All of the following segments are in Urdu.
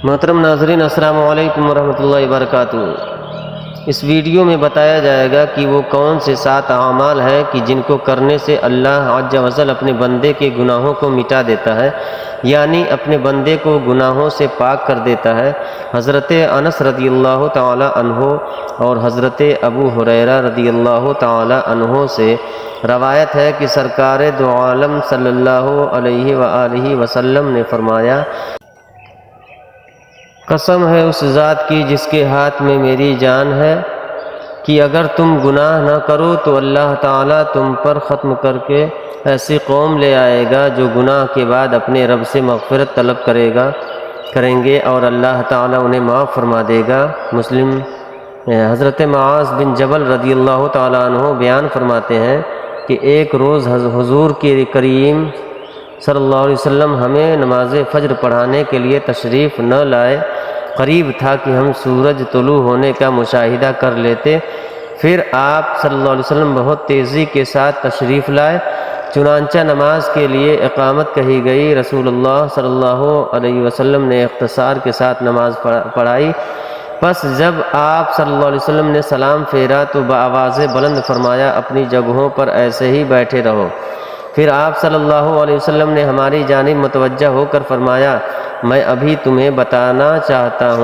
محترم ناظرین، السلام علیکم ورحمۃ اللہ وبرکاتہ۔ اس ویڈیو میں بتایا جائے گا کہ وہ کون سے 7 اعمال ہیں کہ جن کو کرنے سے اللہ عز و جل اپنے بندے کے گناہوں کو مٹا دیتا ہے، یعنی اپنے بندے کو گناہوں سے پاک کر دیتا ہے۔ حضرت انس رضی اللہ تعالی عنہ اور حضرت ابو ہریرہ رضی اللہ تعالی عنہ سے روایت ہے کہ سرکار دو عالم صلی اللہ علیہ وآلہ وسلم نے فرمایا، قسم ہے اس ذات کی جس کے ہاتھ میں میری جان ہے کہ اگر تم گناہ نہ کرو تو اللہ تعالیٰ تم پر ختم کر کے ایسی قوم لے آئے گا جو گناہ کے بعد اپنے رب سے مغفرت طلب کریں گے اور اللہ تعالیٰ انہیں معاف فرما دے گا۔ مسلم۔ حضرت معاذ بن جبل رضی اللہ تعالیٰ عنہ بیان فرماتے ہیں کہ ایک روز حضور کے کریم صلی اللہ علیہ وسلم ہمیں نماز فجر پڑھانے کے لیے تشریف نہ لائے۔ قریب تھا کہ ہم سورج طلوع ہونے کا مشاہدہ کر لیتے، پھر آپ صلی اللہ علیہ وسلم بہت تیزی کے ساتھ تشریف لائے، چنانچہ نماز کے لیے اقامت کہی گئی۔ رسول اللہ صلی اللہ علیہ وسلم نے اختصار کے ساتھ نماز پڑھائی۔ پس جب آپ صلی اللہ علیہ وسلم نے سلام پھیرا تو بآواز بلند فرمایا، اپنی جگہوں پر ایسے ہی بیٹھے رہو۔ پھر آپ صلی اللہ علیہ وسلم نے ہماری جانب متوجہ ہو کر فرمایا، میں ابھی تمہیں بتاتا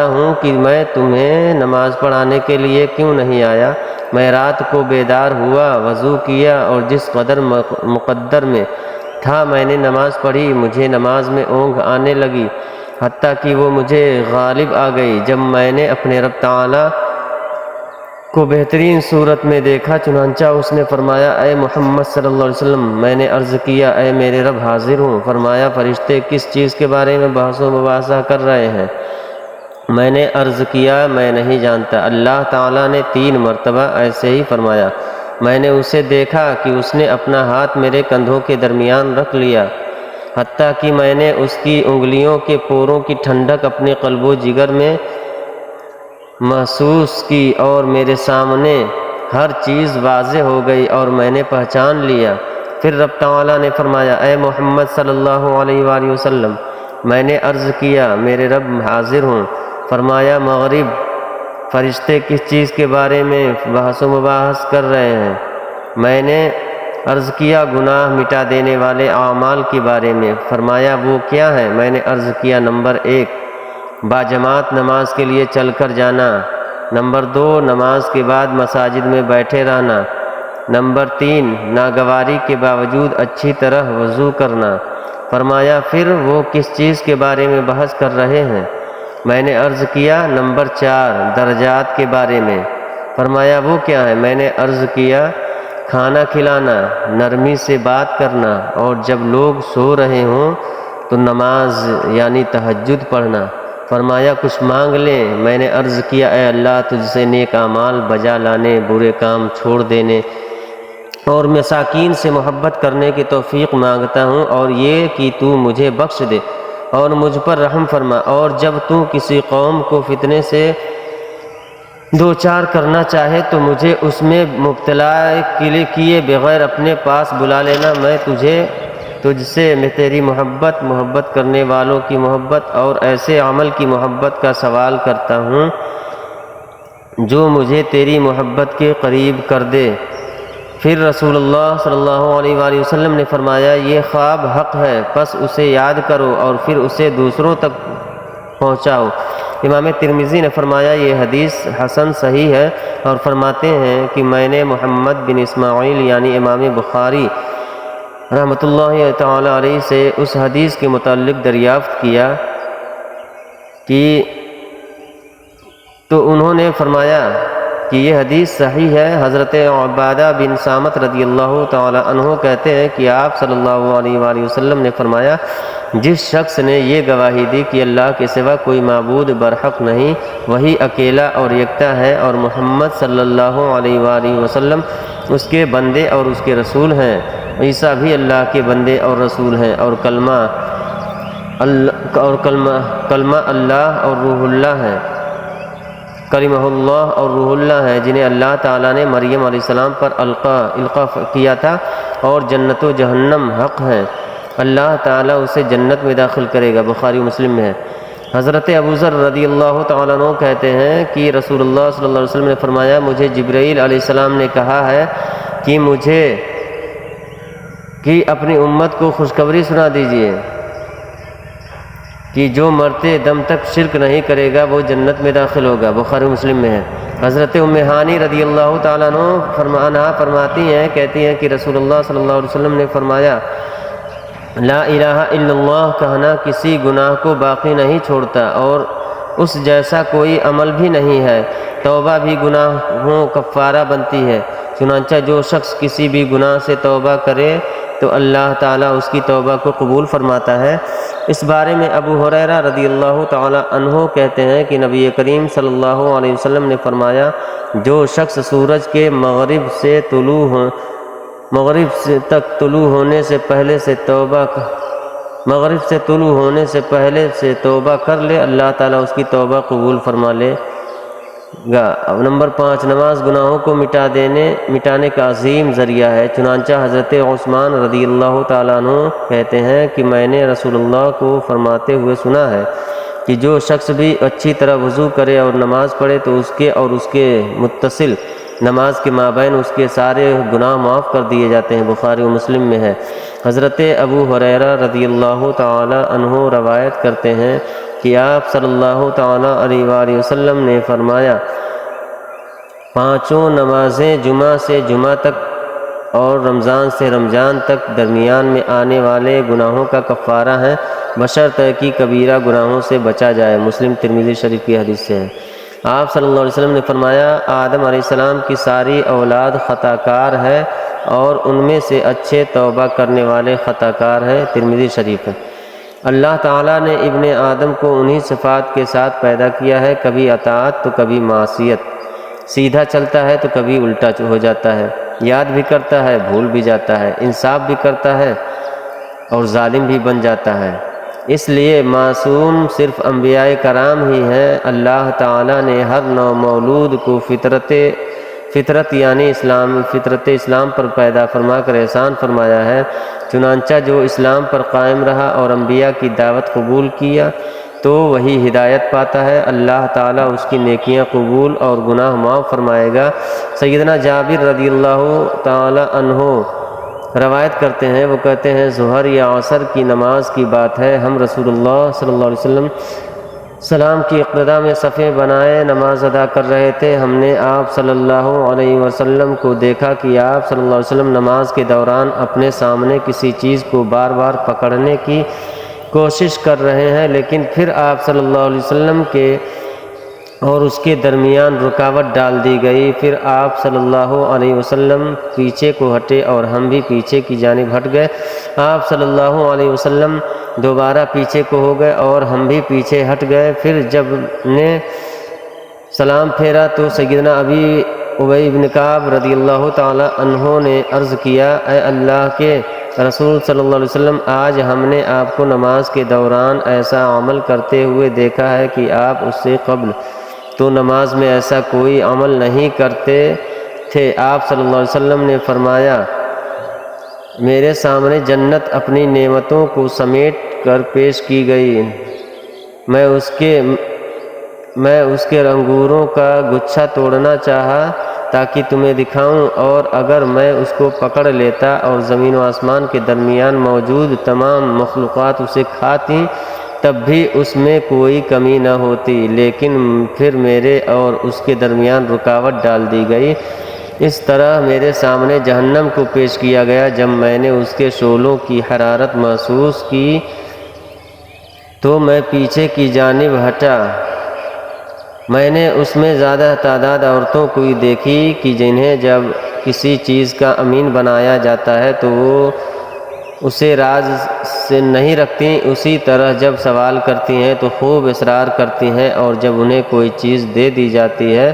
ہوں کہ میں تمہیں نماز پڑھانے کے لیے کیوں نہیں آیا۔ میں رات کو بیدار ہوا، وضو کیا اور جس قدر مقدر میں تھا میں نے نماز پڑھی۔ مجھے نماز میں اونگ آنے لگی حتیٰ کہ وہ مجھے غالب آ گئی۔ جب میں نے اپنے رب تعالیٰ کو بہترین صورت میں دیکھا، چنانچہ اس نے فرمایا، اے محمد صلی اللہ علیہ وسلم۔ میں نے عرض کیا، اے میرے رب حاضر ہوں۔ فرمایا، فرشتے کس چیز کے بارے میں بحث و مباحثہ کر رہے ہیں؟ میں نے عرض کیا، میں نہیں جانتا۔ اللہ تعالیٰ نے 3 مرتبہ ایسے ہی فرمایا۔ میں نے اسے دیکھا کہ اس نے اپنا ہاتھ میرے کندھوں کے درمیان رکھ لیا حتیٰ کہ میں نے اس کی انگلیوں کے پوروں کی ٹھنڈک اپنے قلب و جگر میں محسوس کی اور میرے سامنے ہر چیز واضح ہو گئی اور میں نے پہچان لیا۔ پھر رب تعالیٰ نے فرمایا، اے محمد صلی اللہ علیہ وآلہ وسلم۔ میں نے عرض کیا، میرے رب حاضر ہوں۔ فرمایا، مغرب۔ فرشتے کس چیز کے بارے میں بحث و مباحث کر رہے ہیں؟ میں نے عرض کیا، گناہ مٹا دینے والے اعمال کے بارے میں۔ فرمایا، وہ کیا ہے؟ میں نے عرض کیا، نمبر 1 باجماعت نماز کے لیے چل کر جانا، نمبر 2 نماز کے بعد مساجد میں بیٹھے رہنا، نمبر 3 ناگواری کے باوجود اچھی طرح وضو کرنا۔ فرمایا، پھر وہ کس چیز کے بارے میں بحث کر رہے ہیں؟ میں نے عرض کیا، نمبر 4 درجات کے بارے میں۔ فرمایا، وہ کیا ہے؟ میں نے عرض کیا، کھانا کھلانا، نرمی سے بات کرنا اور جب لوگ سو رہے ہوں تو نماز یعنی تہجد پڑھنا۔ فرمایا، کچھ مانگ لیں۔ میں نے عرض کیا، اے اللہ، تجھ سے نیک اعمال بجا لانے، برے کام چھوڑ دینے اور مساکین سے محبت کرنے کی توفیق مانگتا ہوں، اور یہ کہ تو مجھے بخش دے اور مجھ پر رحم فرما، اور جب تو کسی قوم کو فتنے سے دوچار کرنا چاہے تو مجھے اس میں مبتلا کیے بغیر اپنے پاس بلا لینا۔ میں تجھ سے تیری محبت کرنے والوں کی محبت اور ایسے عمل کی محبت کا سوال کرتا ہوں جو مجھے تیری محبت کے قریب کر دے۔ پھر رسول اللہ صلی اللہ علیہ وآلہ وسلم نے فرمایا، یہ خواب حق ہے، پس اسے یاد کرو اور پھر اسے دوسروں تک پہنچاؤ۔ امام ترمذی نے فرمایا، یہ حدیث حسن صحیح ہے، اور فرماتے ہیں کہ میں نے محمد بن اسماعیل یعنی امام بخاری رحمۃ اللہ تعالی علیہ سے اس حدیث کے متعلق دریافت کیا تو انہوں نے فرمایا کہ یہ حدیث صحیح ہے۔ حضرت عبادہ بن صامت رضی اللہ تعالی عنہ کہتے ہیں کہ آپ صلی اللہ علیہ وآلہ وسلم نے فرمایا، جس شخص نے یہ گواہی دی کہ اللہ کے سوا کوئی معبود برحق نہیں، وہی اکیلا اور یکتا ہے، اور محمد صلی اللہ علیہ وآلہ وسلم اس کے بندے اور اس کے رسول ہیں، عیسیٰ بھی اللہ کے بندے اور رسول ہیں، اور کلمہ اللہ اور روح اللہ ہے، کلمہ اللہ اور روح اللہ ہے، جنہیں اللہ تعالیٰ نے مریم علیہ السلام پر القا کیا تھا، اور جنت و جہنم حق ہیں۔ اللہ تعالیٰ اسے جنت میں داخل کرے گا۔ بخاری و مسلم میں ہے۔ حضرت ابو ذر رضی اللہ تعالیٰ عنہ کہتے ہیں کہ رسول اللہ صلی اللہ علیہ وسلم نے فرمایا، مجھے جبرائیل علیہ السلام نے کہا ہے کہ اپنی امت کو خوشخبری سنا دیجئے کہ جو مرتے دم تک شرک نہیں کرے گا وہ جنت میں داخل ہوگا۔ بخاری مسلم میں ہے۔ حضرت ام ہانی رضی اللہ تعالیٰ عنہ فرماتی ہیں، کہتی ہیں کہ رسول اللہ صلی اللہ علیہ وسلم نے فرمایا، لا الہ الا اللہ کہنا کسی گناہ کو باقی نہیں چھوڑتا اور اس جیسا کوئی عمل بھی نہیں ہے۔ توبہ بھی گناہوں کفارہ بنتی ہے، چنانچہ جو شخص کسی بھی گناہ سے توبہ کرے تو اللہ تعالیٰ اس کی توبہ کو قبول فرماتا ہے۔ اس بارے میں ابو ہریرہ رضی اللہ تعالیٰ عنہ کہتے ہیں کہ نبی کریم صلی اللہ علیہ وسلم نے فرمایا، جو شخص سورج کے مغرب تک طلوع ہونے سے پہلے سے توبہ کر لے، اللہ تعالیٰ اس کی توبہ قبول فرما لے گا۔ نمبر 5، نماز گناہوں کو مٹانے کا عظیم ذریعہ ہے۔ چنانچہ حضرت عثمان رضی اللہ تعالیٰ عنہ کہتے ہیں کہ میں نے رسول اللہ کو فرماتے ہوئے سنا ہے کہ جو شخص بھی اچھی طرح وضو کرے اور نماز پڑھے تو اس کے متصل نماز کے مابین اس کے سارے گناہ معاف کر دیے جاتے ہیں۔ بخاری و مسلم میں ہے۔ حضرت ابو ہریرہ رضی اللہ تعالی عنہ روایت کرتے ہیں کہ آپ صلی اللہ تعالی علیہ وآلہ وسلم نے فرمایا، 5 نمازیں جمعہ سے جمعہ تک اور رمضان سے رمضان تک درمیان میں آنے والے گناہوں کا کفارہ ہیں، بشرطے کہ کبیرہ گناہوں سے بچا جائے۔ مسلم ترمذی شریف کی حدیث سے ہے۔ آپ صلی اللہ علیہ وسلم نے فرمایا، آدم علیہ السلام کی ساری اولاد خطا کار ہے اور ان میں سے اچھے توبہ کرنے والے خطا کار ہیں۔ ترمذی شریف ہے۔ اللہ تعالیٰ نے ابن آدم کو انہی صفات کے ساتھ پیدا کیا ہے، کبھی اطاعت تو کبھی معصیت، سیدھا چلتا ہے تو کبھی الٹا ہو جاتا ہے، یاد بھی کرتا ہے بھول بھی جاتا ہے، انصاف بھی کرتا ہے اور ظالم بھی بن جاتا ہے۔ اس لیے معصوم صرف انبیاء کرام ہی ہیں۔ اللہ تعالیٰ نے ہر نو مولود کو فطرت یعنی فطرت اسلام پر پیدا فرما کر احسان فرمایا ہے۔ چنانچہ جو اسلام پر قائم رہا اور انبیاء کی دعوت قبول کیا تو وہی ہدایت پاتا ہے۔ اللہ تعالیٰ اس کی نیکیاں قبول اور گناہ معاف فرمائے گا۔ سیدنا جابر رضی اللہ تعالی عنہ روایت کرتے ہیں، وہ کہتے ہیں ظہر یا عصر کی نماز کی بات ہے، ہم رسول اللہ صلی اللہ علیہ وسلم سلام کی اقتدا میں صفیں بنائے نماز ادا کر رہے تھے۔ ہم نے آپ صلی اللہ علیہ وسلم کو دیکھا کہ آپ صلی اللہ علیہ وسلم نماز کے دوران اپنے سامنے کسی چیز کو بار بار پکڑنے کی کوشش کر رہے ہیں، لیکن پھر آپ صلی اللہ علیہ وسلم کے اور اس کے درمیان رکاوٹ ڈال دی گئی۔ پھر آپ صلی اللہ علیہ وسلم پیچھے کو ہٹے اور ہم بھی پیچھے کی جانب ہٹ گئے۔ آپ صلی اللہ علیہ وسلم دوبارہ پیچھے کو ہو گئے اور ہم بھی پیچھے ہٹ گئے۔ پھر جب نے سلام پھیرا تو سیدنا ابی بن کعب رضی اللہ تعالی عنہ نے عرض کیا، اے اللہ کے رسول صلی اللہ علیہ وسلم، آج ہم نے آپ کو نماز کے دوران ایسا عمل کرتے ہوئے دیکھا ہے کہ آپ اس سے قبل تو نماز میں ایسا کوئی عمل نہیں کرتے تھے۔ آپ صلی اللہ علیہ وسلم نے فرمایا، میرے سامنے جنت اپنی نعمتوں کو سمیٹ کر پیش کی گئی، میں اس کے انگوروں کا گچھا توڑنا چاہا تاکہ تمہیں دکھاؤں، اور اگر میں اس کو پکڑ لیتا اور زمین و آسمان کے درمیان موجود تمام مخلوقات اسے کھاتی تب بھی اس میں کوئی کمی نہ ہوتی، لیکن پھر میرے اور اس کے درمیان رکاوٹ ڈال دی گئی۔ اس طرح میرے سامنے جہنم کو پیش کیا گیا۔ جب میں نے اس کے شعلوں کی حرارت محسوس کی تو میں پیچھے کی جانب ہٹا۔ میں نے اس میں زیادہ تعداد عورتوں کو دیکھی کہ جنہیں جب کسی چیز کا امین بنایا جاتا ہے تو وہ اسے راز سے نہیں رکھتی، اسی طرح جب سوال کرتی ہیں تو خوب اصرار کرتی ہیں، اور جب انہیں کوئی چیز دے دی جاتی ہے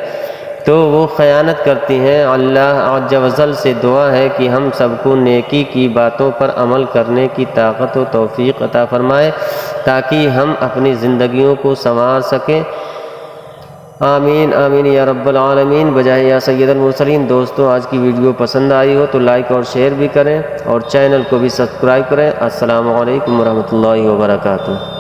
تو وہ خیانت کرتی ہیں۔ اللہ عز و جل سے دعا ہے کہ ہم سب کو نیکی کی باتوں پر عمل کرنے کی طاقت و توفیق عطا فرمائے تاکہ ہم اپنی زندگیوں کو سنوار سکیں آمین آمین یا رب العالمین بجائے یا سید المرسلین۔ دوستوں آج کی ویڈیو پسند آئی ہو تو لائک اور شیئر بھی کریں اور چینل کو بھی سبسکرائب کریں۔ السلام علیکم ورحمۃ اللہ وبرکاتہ۔